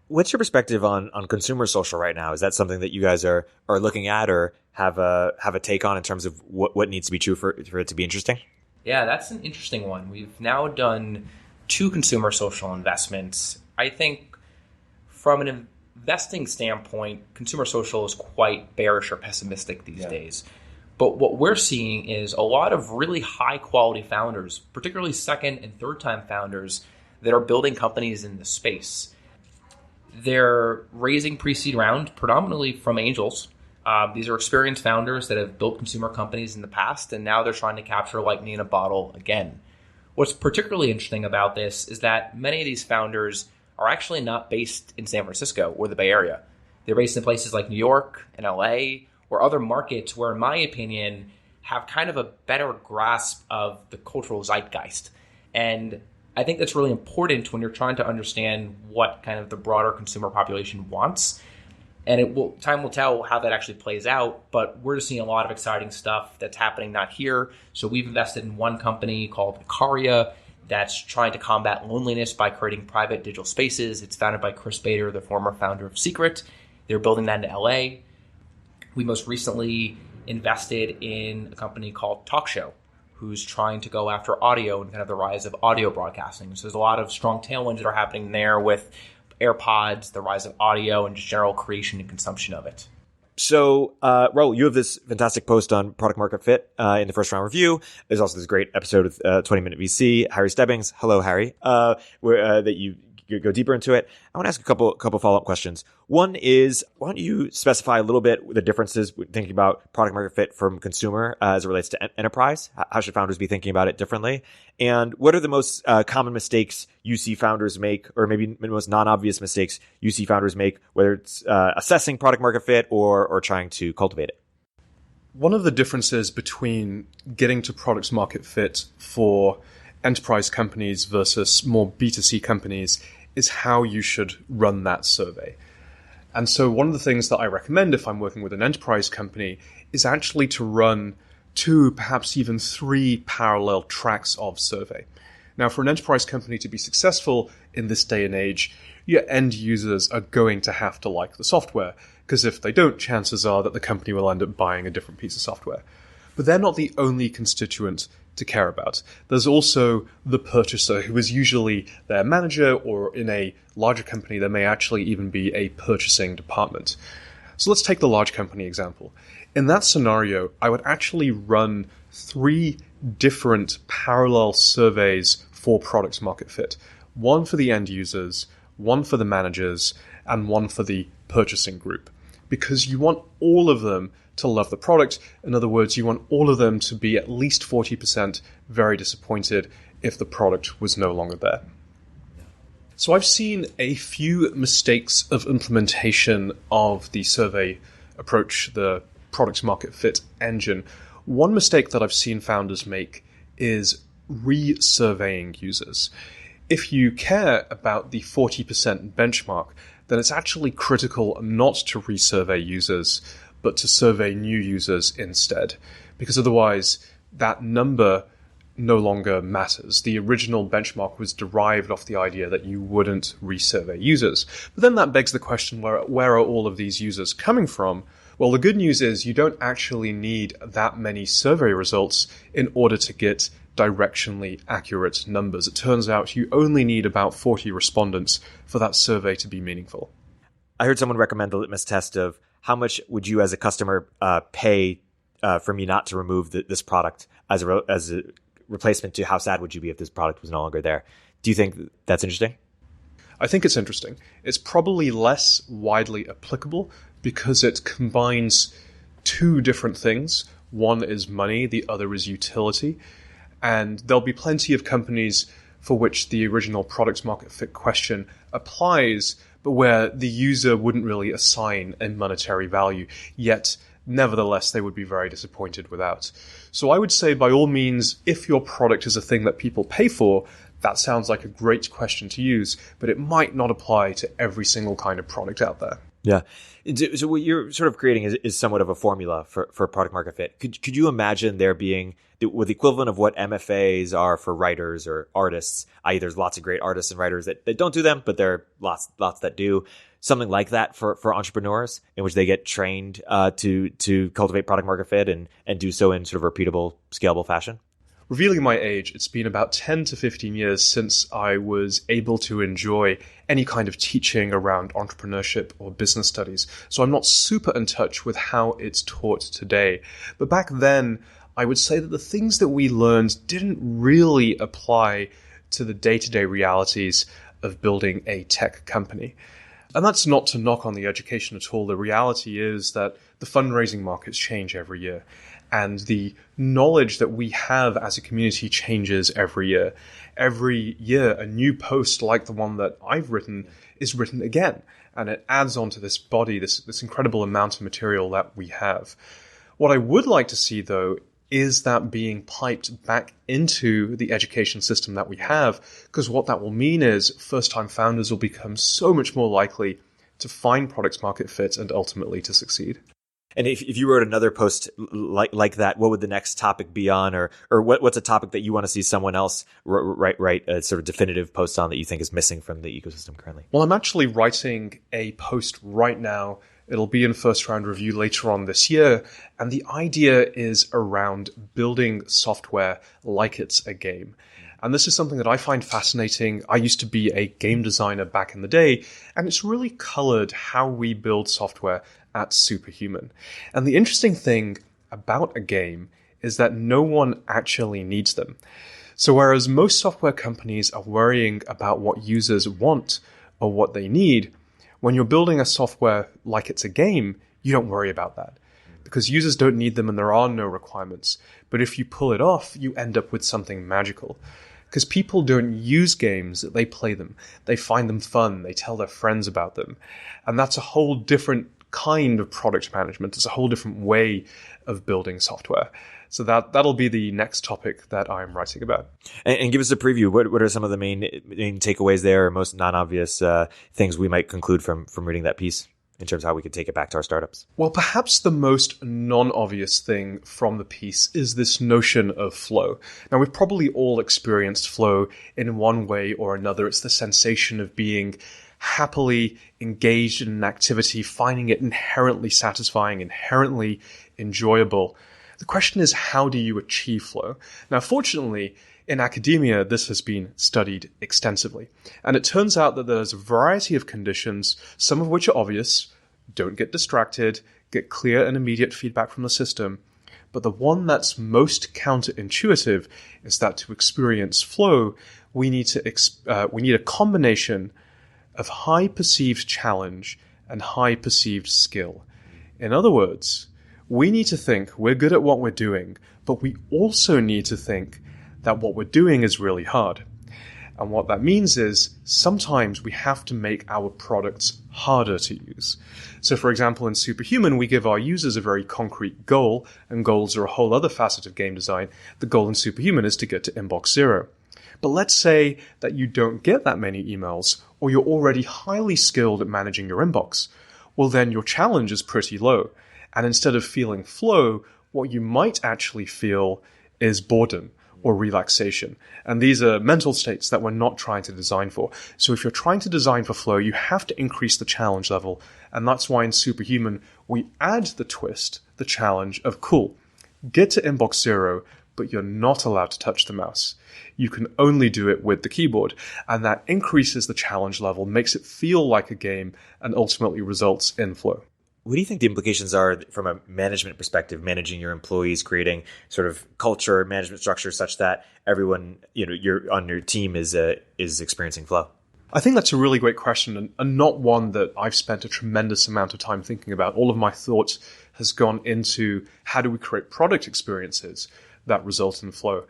What's your perspective on consumer social right now? Is that something that you guys are looking at or have a take on in terms of what needs to be true for it to be interesting? Yeah, that's an interesting one. We've now done 2 consumer social investments. I think from an investing standpoint, consumer social is quite bearish or pessimistic these days. But what we're seeing is a lot of really high quality founders, particularly second and third time founders that are building companies in the space. They're raising pre-seed round predominantly from angels. These are experienced founders that have built consumer companies in the past, and now they're trying to capture lightning in a bottle again. What's particularly interesting about this is that many of these founders are actually not based in San Francisco or the Bay Area. They're based in places like New York and LA or other markets where, in my opinion, have kind of a better grasp of the cultural zeitgeist. And I think that's really important when you're trying to understand what kind of the broader consumer population wants. And time will tell how that actually plays out, but we're just seeing a lot of exciting stuff that's happening not here. So we've invested in one company called Icaria that's trying to combat loneliness by creating private digital spaces. It's founded by Chris Bader, the former founder of Secret. They're building that in LA. We most recently invested in a company called TalkShow, who's trying to go after audio and kind of the rise of audio broadcasting. So there's a lot of strong tailwinds that are happening there with AirPods, the rise of audio, and just general creation and consumption of it. So, Rahul, you have this fantastic post on product market fit in the first round review. There's also this great episode with 20-Minute VC, Harry Stebbings. Hello, Harry. That you go deeper into it. I want to ask a couple follow-up questions. One is, why don't you specify a little bit the differences when thinking about product market fit from consumer as it relates to enterprise? How should founders be thinking about it differently? And what are the most common mistakes you see founders make, or maybe the most non-obvious mistakes you see founders make, whether it's assessing product market fit or trying to cultivate it? One of the differences between getting to product market fit for enterprise companies versus more B2C companies is how you should run that survey. And so one of the things that I recommend if I'm working with an enterprise company is actually to run 2, perhaps even 3 parallel tracks of survey. Now, for an enterprise company to be successful in this day and age, your end users are going to have to like the software, because if they don't, chances are that the company will end up buying a different piece of software. But they're not the only constituent to care about. There's also the purchaser, who is usually their manager, or in a larger company, there may actually even be a purchasing department. So let's take the large company example. In that scenario, I would actually run 3 different parallel surveys for product market fit. One for the end users, one for the managers, and one for the purchasing group. Because you want all of them to love the product. In other words, you want all of them to be at least 40% very disappointed if the product was no longer there. So I've seen a few mistakes of implementation of the survey approach, the product market fit engine. One mistake that I've seen founders make is re-surveying users. If you care about the 40% benchmark, then it's actually critical not to resurvey users, but to survey new users instead. Because otherwise, that number no longer matters. The original benchmark was derived off the idea that you wouldn't resurvey users. But then that begs the question, where are all of these users coming from? Well, the good news is you don't actually need that many survey results in order to get directionally accurate numbers. It turns out you only need about 40 respondents for that survey to be meaningful. I heard someone recommend the litmus test of how much would you as a customer pay for me not to remove this product as a replacement to how sad would you be if this product was no longer there? Do you think that's interesting? I think it's interesting. It's probably less widely applicable because it combines 2 different things. One is money, the other is utility. And there'll be plenty of companies for which the original product market fit question applies, but where the user wouldn't really assign a monetary value, yet nevertheless they would be very disappointed without. So I would say, by all means, if your product is a thing that people pay for, that sounds like a great question to use, but it might not apply to every single kind of product out there. Yeah. So what you're sort of creating is somewhat of a formula for product market fit. Could you imagine there being with the equivalent of what MFAs are for writers or artists, i.e. there's lots of great artists and writers that don't do them, but there are lots that do, something like that for entrepreneurs in which they get trained to cultivate product market fit and do so in sort of repeatable, scalable fashion? Revealing my age, it's been about 10 to 15 years since I was able to enjoy any kind of teaching around entrepreneurship or business studies. So I'm not super in touch with how it's taught today. But back then, I would say that the things that we learned didn't really apply to the day-to-day realities of building a tech company. And that's not to knock on the education at all. The reality is that the fundraising markets change every year. And the knowledge that we have as a community changes every year. Every year, a new post like the one that I've written is written again. And it adds on to this body, this incredible amount of material that we have. What I would like to see, though, is that being piped back into the education system that we have. Because what that will mean is first-time founders will become so much more likely to find product market fit and ultimately to succeed. And if you wrote another post like that, what would the next topic be on, or what's a topic that you want to see someone else write a sort of definitive post on that you think is missing from the ecosystem currently? Well, I'm actually writing a post right now. It'll be in first round review later on this year. And the idea is around building software like it's a game. And this is something that I find fascinating. I used to be a game designer back in the day, and it's really colored how we build software at Superhuman. And the interesting thing about a game is that no one actually needs them. So whereas most software companies are worrying about what users want or what they need, when you're building a software like it's a game, you don't worry about that. Because users don't need them and there are no requirements. But if you pull it off, you end up with something magical. Because people don't use games, they play them. They find them fun, they tell their friends about them. And that's a whole different kind of product management. It's a whole different way of building software. So that'll be the next topic that I'm writing about. And give us a preview. What are some of the main takeaways there, or most non-obvious things we might conclude from reading that piece in terms of how we could take it back to our startups? Well, perhaps the most non-obvious thing from the piece is this notion of flow. Now, we've probably all experienced flow in one way or another. It's the sensation of being happily engaged in an activity, finding it inherently satisfying, inherently enjoyable. The question is, how do you achieve flow? Now, fortunately, in academia, this has been studied extensively. And it turns out that there's a variety of conditions, some of which are obvious, don't get distracted, get clear and immediate feedback from the system. But the one that's most counterintuitive is that to experience flow, we need a combination of high perceived challenge and high perceived skill. In other words, we need to think we're good at what we're doing, but we also need to think that what we're doing is really hard. And what that means is sometimes we have to make our products harder to use. So for example, in Superhuman, we give our users a very concrete goal, and goals are a whole other facet of game design. The goal in Superhuman is to get to inbox 0. But let's say that you don't get that many emails, or you're already highly skilled at managing your inbox. Well, then your challenge is pretty low. And instead of feeling flow, what you might actually feel is boredom or relaxation. And these are mental states that we're not trying to design for. So if you're trying to design for flow, you have to increase the challenge level. And that's why in Superhuman, we add the twist, the challenge of, cool, get to inbox 0, but you're not allowed to touch the mouse. You can only do it with the keyboard. And that increases the challenge level, makes it feel like a game, and ultimately results in flow. What do you think the implications are from a management perspective, managing your employees, creating sort of culture, management structure such that everyone, you're on your team is experiencing flow? I think that's a really great question, and not one that I've spent a tremendous amount of time thinking about. All of my thoughts has gone into how do we create product experiences that result in flow.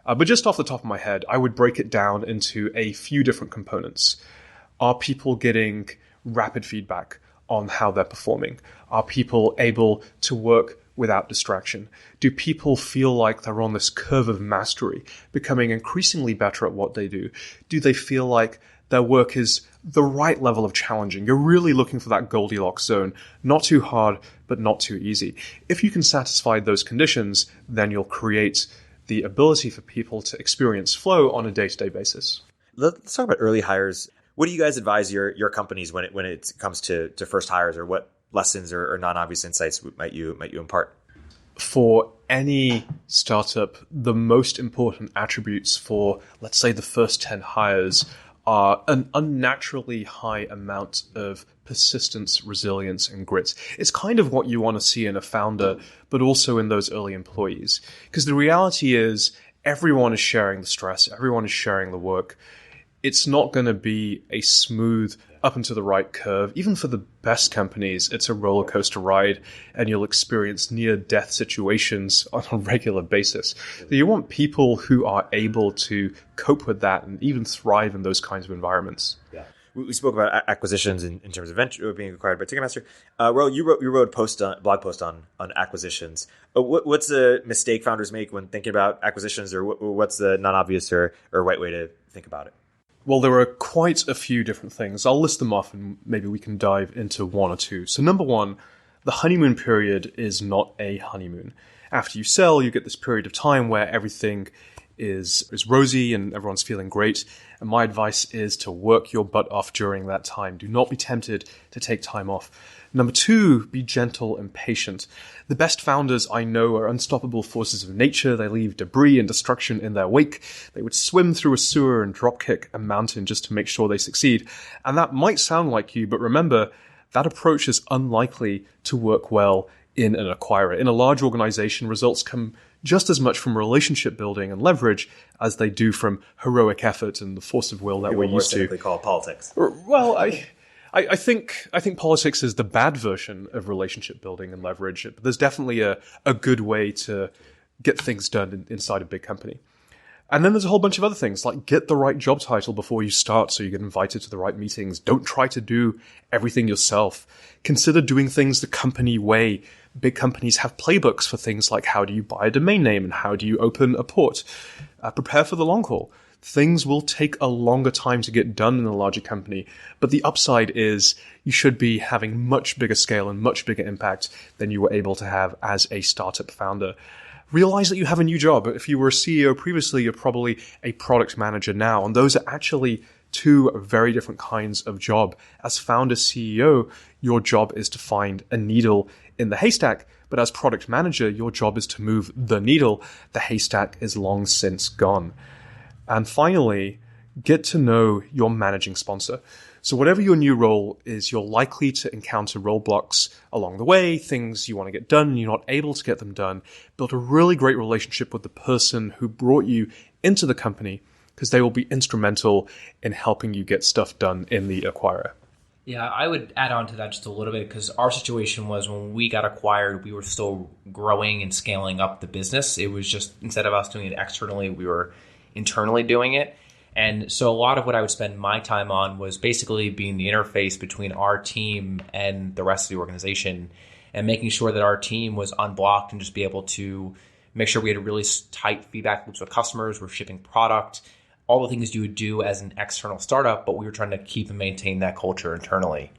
But just off the top of my head, I would break it down into a few different components. Are people getting rapid feedback on how they're performing? Are people able to work without distraction? Do people feel like they're on this curve of mastery, becoming increasingly better at what they do? Do they feel like their work is the right level of challenging. You're really looking for that Goldilocks zone, not too hard, but not too easy. If you can satisfy those conditions, then you'll create the ability for people to experience flow on a day-to-day basis. Let's talk about early hires. What do you guys advise your companies when it comes to first hires, or what lessons or non-obvious insights might you impart? For any startup, the most important attributes for, let's say, the first 10 hires are an unnaturally high amount of persistence, resilience, and grit. It's kind of what you want to see in a founder, but also in those early employees. Because the reality is everyone is sharing the stress, everyone is sharing the work. It's not going to be a smooth up and to the right curve. Even for the best companies, it's a roller coaster ride, and you'll experience near-death situations on a regular basis. So you want people who are able to cope with that and even thrive in those kinds of environments. Yeah. We spoke about acquisitions in terms of venture being acquired by Ticketmaster. Rahul, you wrote a blog post on acquisitions. What's the mistake founders make when thinking about acquisitions, or what's the non-obvious or right way to think about it? Well, there are quite a few different things. I'll list them off and maybe we can dive into one or two. So number one, the honeymoon period is not a honeymoon. After you sell, you get this period of time where everything is rosy and everyone's feeling great. And my advice is to work your butt off during that time. Do not be tempted to take time off. Number two, be gentle and patient. The best founders I know are unstoppable forces of nature. They leave debris and destruction in their wake. They would swim through a sewer and dropkick a mountain just to make sure they succeed. And that might sound like you, but remember, that approach is unlikely to work well in an acquirer. In a large organization, results come just as much from relationship building and leverage as they do from heroic effort and the force of will that we're used to. People call politics. Well, I think politics is the bad version of relationship building and leverage. But there's definitely a good way to get things done inside a big company. And then there's a whole bunch of other things, like get the right job title before you start so you get invited to the right meetings. Don't try to do everything yourself. Consider doing things the company way. Big companies have playbooks for things like how do you buy a domain name and how do you open a port. Prepare for the long haul. Things will take a longer time to get done in a larger company, but the upside is you should be having much bigger scale and much bigger impact than you were able to have as a startup founder. Realize that you have a new job. If you were a CEO previously, you're probably a product manager now, and those are actually two very different kinds of job. As founder CEO, your job is to find a needle in the haystack, but as product manager, your job is to move the needle. The haystack is long since gone. And finally, get to know your managing sponsor. So whatever your new role is, you're likely to encounter roadblocks along the way, things you want to get done and you're not able to get them done. Build a really great relationship with the person who brought you into the company, because they will be instrumental in helping you get stuff done in the acquirer. Yeah, I would add on to that just a little bit, because our situation was when we got acquired, we were still growing and scaling up the business. It was just, instead of us doing it externally, we were internally doing it. And so a lot of what I would spend my time on was basically being the interface between our team and the rest of the organization, and making sure that our team was unblocked and just be able to make sure we had a really tight feedback loops with customers. We're shipping product, all the things you would do as an external startup, but we were trying to keep and maintain that culture internally.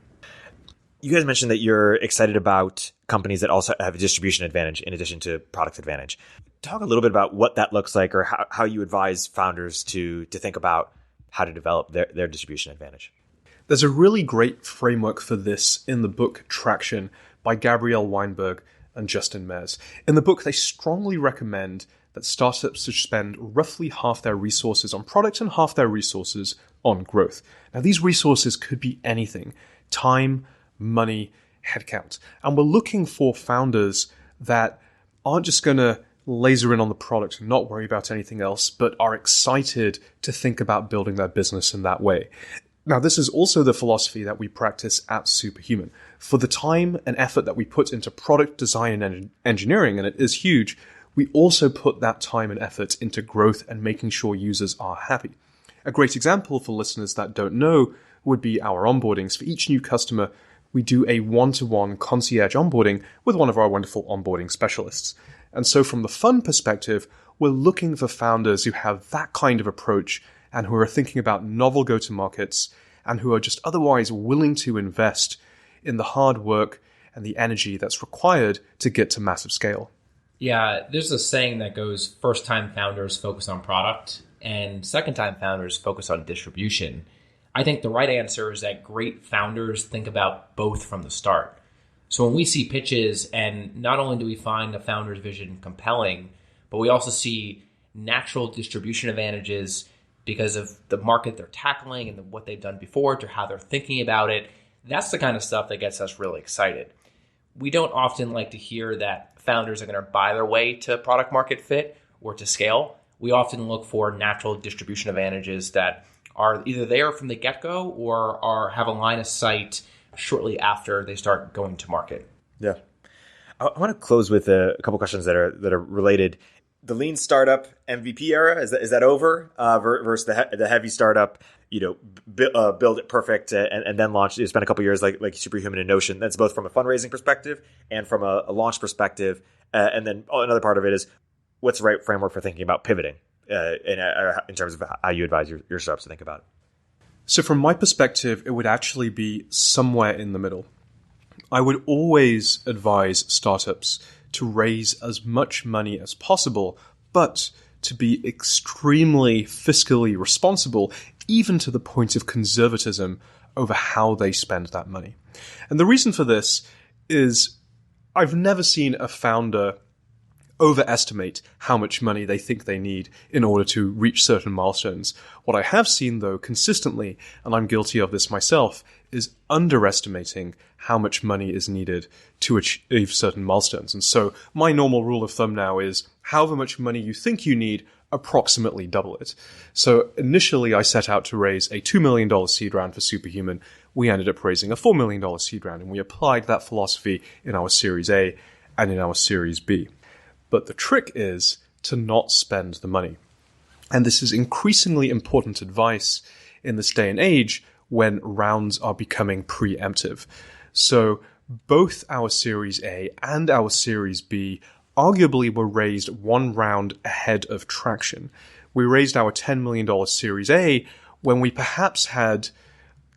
You guys mentioned that you're excited about companies that also have a distribution advantage in addition to product advantage. Talk a little bit about what that looks like, or how you advise founders to think about how to develop their distribution advantage. There's a really great framework for this in the book Traction by Gabrielle Weinberg and Justin Mez. In the book, they strongly recommend that startups should spend roughly half their resources on product and half their resources on growth. Now, these resources could be anything: time, money, headcount. And we're looking for founders that aren't just going to laser in on the product and not worry about anything else, but are excited to think about building their business in that way. Now, this is also the philosophy that we practice at Superhuman. For the time and effort that we put into product design and engineering, and it is huge, we also put that time and effort into growth and making sure users are happy. A great example for listeners that don't know would be our onboardings. For each new customer, we do a one-to-one concierge onboarding with one of our wonderful onboarding specialists. And so from the fun perspective, we're looking for founders who have that kind of approach and who are thinking about novel go-to-markets and who are just otherwise willing to invest in the hard work and the energy that's required to get to massive scale. Yeah, there's a saying that goes, first-time founders focus on product and second-time founders focus on distribution. I think the right answer is that great founders think about both from the start. So when we see pitches, and not only do we find the founder's vision compelling, but we also see natural distribution advantages because of the market they're tackling and what they've done before to how they're thinking about it. That's the kind of stuff that gets us really excited. We don't often like to hear that founders are going to buy their way to product market fit or to scale. We often look for natural distribution advantages that are either there from the get-go or have a line of sight shortly after they start going to market. Yeah. I want to close with a couple questions that are related. The lean startup MVP era, is that over versus the heavy startup, build it perfect and then launch, spend a couple years like Superhuman and Notion. That's both from a fundraising perspective and from a launch perspective. And then another part of it is what's the right framework for thinking about pivoting in terms of how you advise your startups to think about it? So from my perspective, it would actually be somewhere in the middle. I would always advise startups to raise as much money as possible, but to be extremely fiscally responsible, even to the point of conservatism over how they spend that money. And the reason for this is I've never seen a founder overestimate how much money they think they need in order to reach certain milestones. What I have seen, though, consistently, and I'm guilty of this myself, is underestimating how much money is needed to achieve certain milestones. And so my normal rule of thumb now is however much money you think you need, approximately double it. So initially I set out to raise a $2 million seed round for Superhuman. We ended up raising a $4 million seed round, and we applied that philosophy in our Series A and in our Series B. But the trick is to not spend the money. And this is increasingly important advice in this day and age when rounds are becoming preemptive. So both our Series A and our Series B arguably were raised one round ahead of traction. We raised our $10 million Series A when we perhaps had,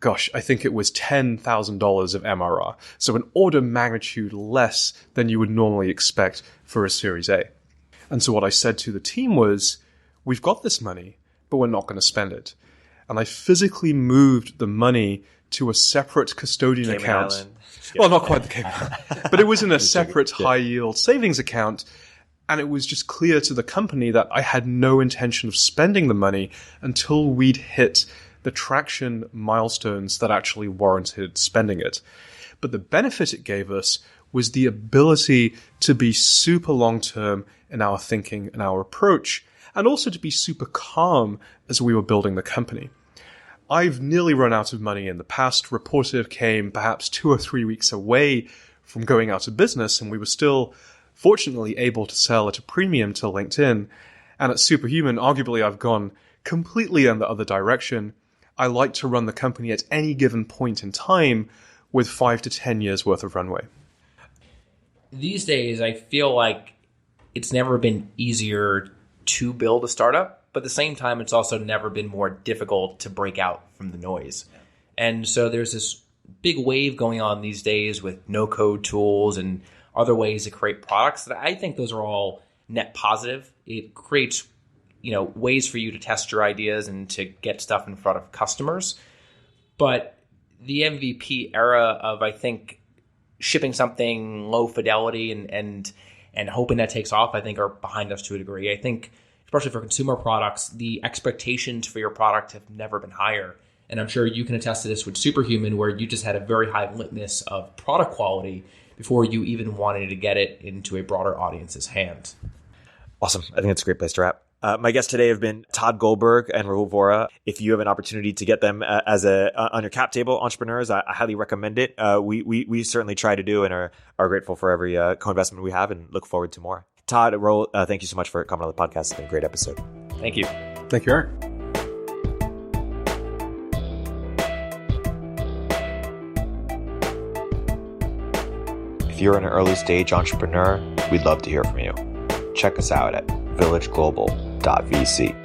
I think it was $10,000 of MRR. So an order of magnitude less than you would normally expect for a Series A. And so what I said to the team was, we've got this money, but we're not going to spend it. And I physically moved the money to a separate custodian account. Island. Well, not quite the Cayman Island, but it was in a separate high-yield savings account. And it was just clear to the company that I had no intention of spending the money until we'd hit the traction milestones that actually warranted spending it. But the benefit it gave us was the ability to be super long-term in our thinking and our approach, and also to be super calm as we were building the company. I've nearly run out of money in the past. Reportive came perhaps 2 or 3 weeks away from going out of business, and we were still fortunately able to sell at a premium to LinkedIn. And at Superhuman, arguably I've gone completely in the other direction. I like to run the company at any given point in time with 5 to 10 years worth of runway. These days, I feel like it's never been easier to build a startup, but at the same time, it's also never been more difficult to break out from the noise. And so there's this big wave going on these days with no-code tools and other ways to create products that I think those are all net positive. It creates ways for you to test your ideas and to get stuff in front of customers. But the MVP era of, I think, shipping something low fidelity and hoping that takes off, I think are behind us to a degree. I think, especially for consumer products, the expectations for your product have never been higher. And I'm sure you can attest to this with Superhuman, where you just had a very high litmus of product quality before you even wanted to get it into a broader audience's hands. Awesome. I think that's a great place to wrap. My guests today have been Todd Goldberg and Rahul Vohra. If you have an opportunity to get them as on your cap table entrepreneurs, I highly recommend it. We certainly try to do and are grateful for every co-investment we have and look forward to more. Todd, Rahul, thank you so much for coming on the podcast. It's been a great episode. Thank you. Thank you, Erik. If you're an early stage entrepreneur, we'd love to hear from you. Check us out at villageglobal.vc.